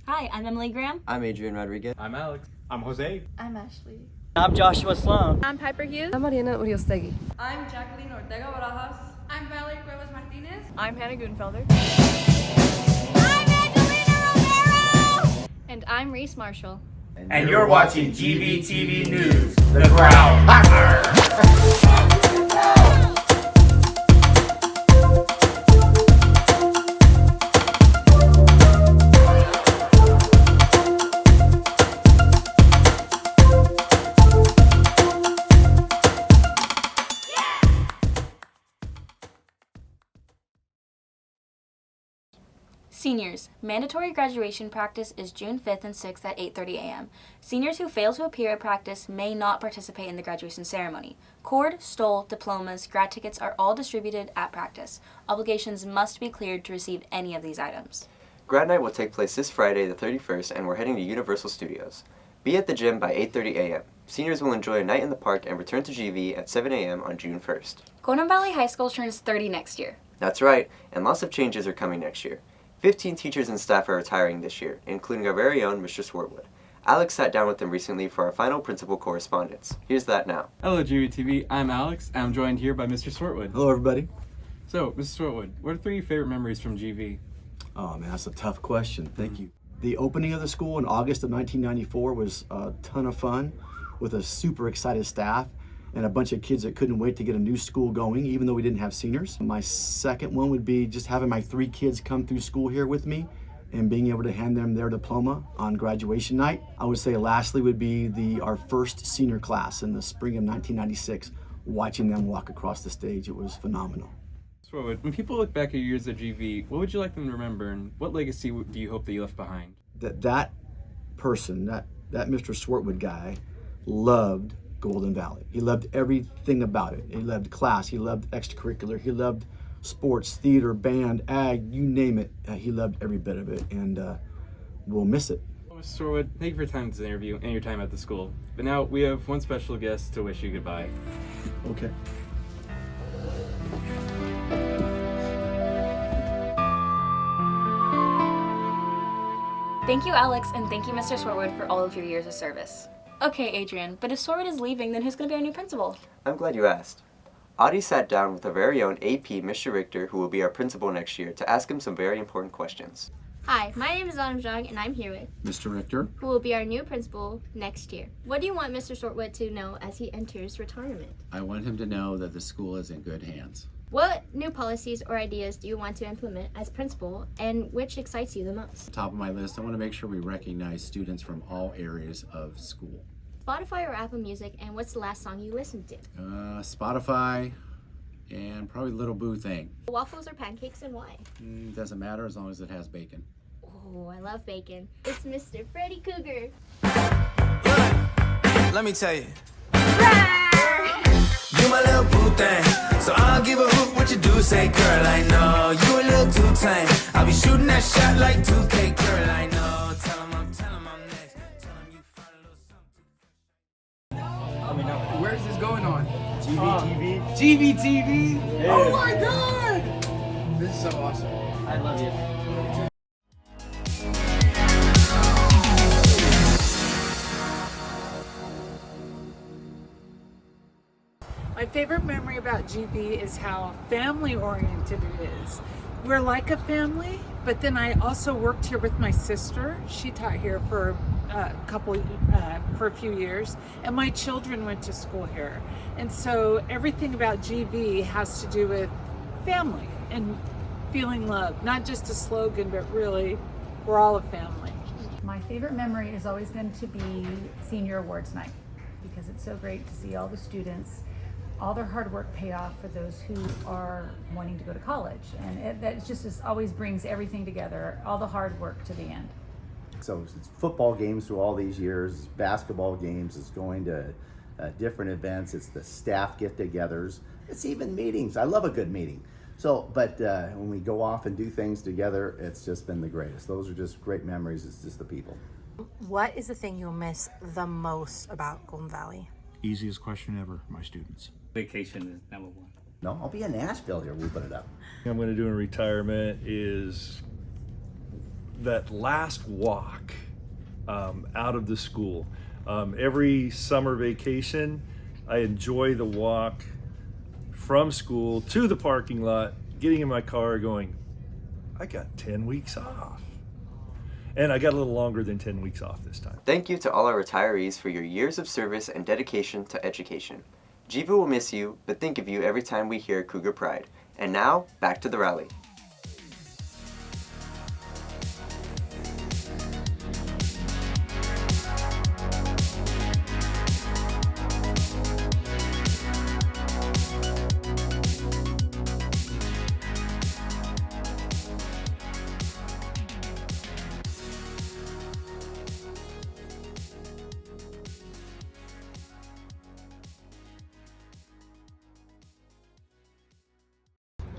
Hi, I'm Emily Graham. I'm Adrian Rodriguez. I'm Alex. I'm Jose. I'm Ashley. I'm Joshua Sloan. I'm Piper Hughes. I'm Mariana Uriostegui. I'm Jacqueline Ortega Barajas. I'm Valerie Cuevas Martinez. I'm Hannah Gunfelder. I'm Angelina Romero! And I'm Reese Marshall. And you're watching GVTV News, the Growl. Seniors, mandatory graduation practice is June 5th and 6th at 8:30 a.m. Seniors who fail to appear at practice may not participate in the graduation ceremony. Cord, stole, diplomas, grad tickets are all distributed at practice. Obligations must be cleared to receive any of these items. Grad night will take place this Friday the 31st and we're heading to Universal Studios. Be at the gym by 8:30 a.m. Seniors will enjoy a night in the park and return to GV at 7 a.m. on June 1st. Golden Valley High School turns 30 next year. That's right, and lots of changes are coming next year. 15 teachers and staff are retiring this year, including our very own Mr. Swartwood. Alex sat down with them recently for our final principal correspondence. Here's that now. Hello, GVTV. I'm Alex, and I'm joined here by Mr. Swartwood. Hello, everybody. So, Mr. Swartwood, what are 3 favorite memories from GV? Oh, man, that's a tough question. Thank you. The opening of the school in August of 1994 was a ton of fun with a super excited staff and a bunch of kids that couldn't wait to get a new school going, even though we didn't have seniors. My second one would be just having my 3 kids come through school here with me and being able to hand them their diploma on graduation night. I would say lastly would be our first senior class in the spring of 1996, watching them walk across the stage. It was phenomenal. Swartwood, when people look back at your years at GV, what would you like them to remember, and what legacy do you hope that you left behind? That person, that Mr. Swartwood guy, loved Golden Valley. He loved everything about it. He loved class, he loved extracurricular, he loved sports, theater, band, ag, you name it. He loved every bit of it, and we'll miss it. Well, Mr. Swartwood, thank you for your time in this interview and your time at the school. But now we have one special guest to wish you goodbye. Okay. Thank you, Alex, and thank you, Mr. Swartwood, for all of your years of service. Okay, Adrian, but if Swartwood is leaving, then who's going to be our new principal? I'm glad you asked. Audie sat down with our very own AP, Mr. Richter, who will be our principal next year, to ask him some very important questions. Hi, my name is Autumn Jung, and I'm here with Mr. Richter. who will be our new principal next year. What do you want Mr. Swartwood to know as he enters retirement? I want him to know that the school is in good hands. What new policies or ideas do you want to implement as principal, and which excites you the most? Top of my list, I want to make sure we recognize students from all areas of school. Spotify or Apple Music, and what's the last song you listened to? Spotify and probably Little Boo Thing. Waffles or pancakes, and why? Doesn't matter as long as it has bacon. Oh, I love bacon. It's Mr. Freddy Cougar. Let me tell you. You my little boo thing, so I'll give a hoot what you do say, girl, I know. You a little too tame, I'll be shooting that shot like 2K, girl, I know. Tell 'em I'm next, tell 'em you find a little something. Where's this going on? GVTV. GVTV? Yeah. Oh my god! This is so awesome. I love you. My favorite memory about GV is how family-oriented it is. We're like a family, but then I also worked here with my sister. She taught here for a few years, and my children went to school here. And so everything about GV has to do with family and feeling loved. Not just a slogan, but really, we're all a family. My favorite memory is always going to be senior awards night, because it's so great to see all the students, all their hard work pay off for those who are wanting to go to college. And that just always brings everything together, all the hard work to the end. So it's football games through all these years, basketball games, it's going to different events, it's the staff get-togethers, it's even meetings. I love a good meeting. So, but when we go off and do things together, it's just been the greatest. Those are just great memories, it's just the people. What is the thing you'll miss the most about Golden Valley? Easiest question ever, my students. Vacation is number 1. No, I'll be in Nashville here, we put it up. I'm going to do in retirement is that last walk out of the school. Every summer vacation, I enjoy the walk from school to the parking lot, getting in my car going, I got 10 weeks off. And I got a little longer than 10 weeks off this time. Thank you to all our retirees for your years of service and dedication to education. GV will miss you, but think of you every time we hear Cougar Pride. And now, back to the rally.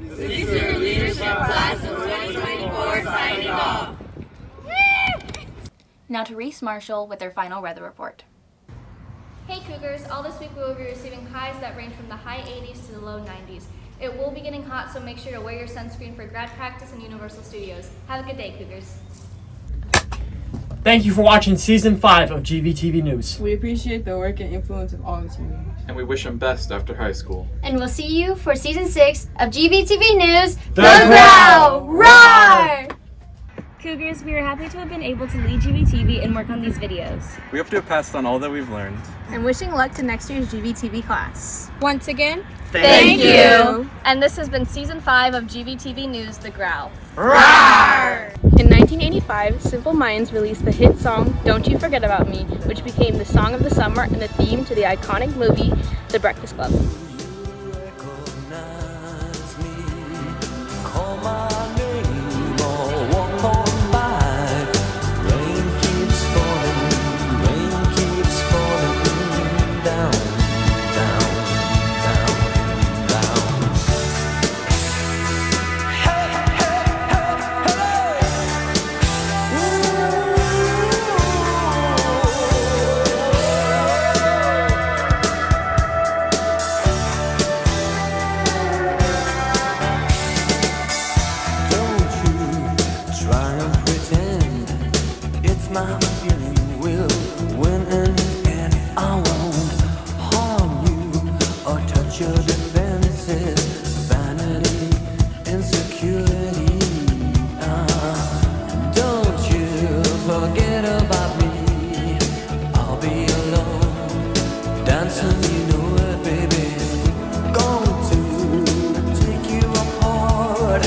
This is your leadership class of 2024 signing off. Now to Reese Marshall with their final weather report. Hey Cougars, all this week we will be receiving highs that range from the high 80s to the low 90s. It will be getting hot, so make sure to wear your sunscreen for grad practice and Universal Studios. Have a good day, Cougars. Thank you for watching Season 5 of GVTV News. We appreciate the work and influence of all the team. And we wish them best after high school. And we'll see you for Season 6 of GVTV News, The Growl! Roar! Cougars, we are happy to have been able to lead GVTV and work on these videos. We hope to have passed on all that we've learned. And wishing luck to next year's GVTV class. Once again, Thank you! And this has been Season 5 of GVTV News, The Growl. Roar! In 1985, Simple Minds released the hit song Don't You Forget About Me, which became the song of the summer and the theme to the iconic movie The Breakfast Club. My feeling will win in the end. I won't harm you or touch your defenses. Vanity, insecurity. Don't you forget about me. I'll be alone, dancing, you know it, baby. Going to take you apart.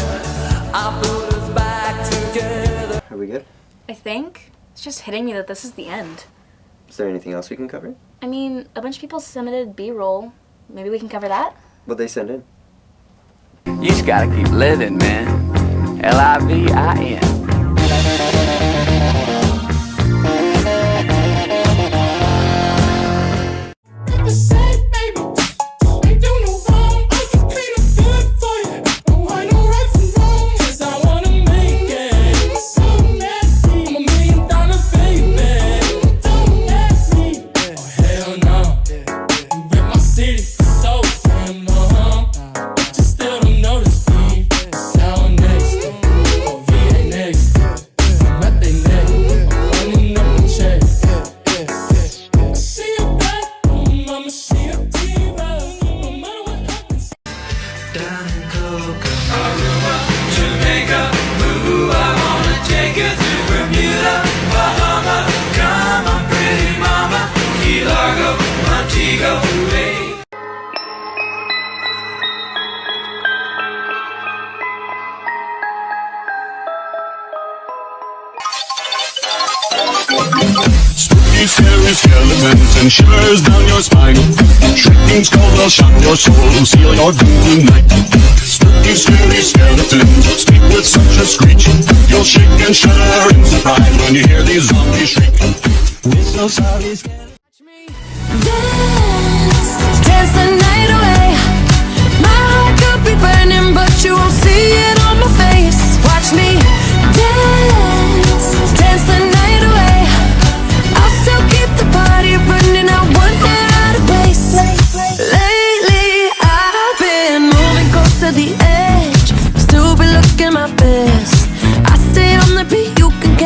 I'll put us back together. Are we good? I think. It's just hitting me that this is the end. Is there anything else we can cover? I mean, a bunch of people submitted B-roll. Maybe we can cover that? What'd they send in? You just gotta keep living, man. L-I-V-I-N. Spooky, scary skeletons and shivers down your spine. Shrieking skulls will shock your soul, seal your doom tonight. Spooky, scary skeletons speak with such a screech. You'll shake and shudder in surprise when you hear these zombies shriek. We're so sorry, dance the night away. My heart could be burning, but you won't see it on my face. Watch me dance, dance the night away. I'll still keep the party running, I won't get out of place. Lately I've been moving close to the edge, still be looking my best. I stay on the beat, you can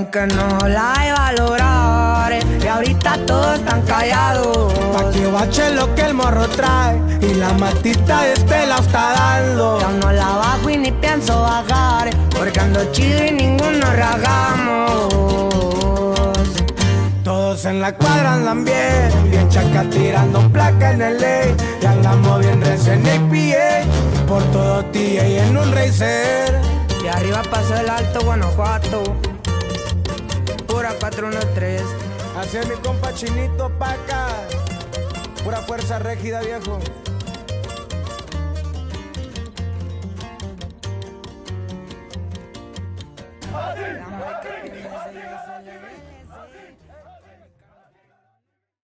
dijeron que no la iba a lograr y ahorita todos están callados. Pa' que bache lo que el morro trae y la matita de este la está dando. Yo no la bajo y ni pienso bajar, porque ando chido y ninguno ragamos. Todos en la cuadra andan bien chaca tirando placa en el ley. Y andamos bien recién en APA, por todo TA y en un racer. Y arriba pasó el Alto Guanajuato, pura 413. Así es mi compa Chinito pa' acá, pura fuerza rígida viejo. La marca que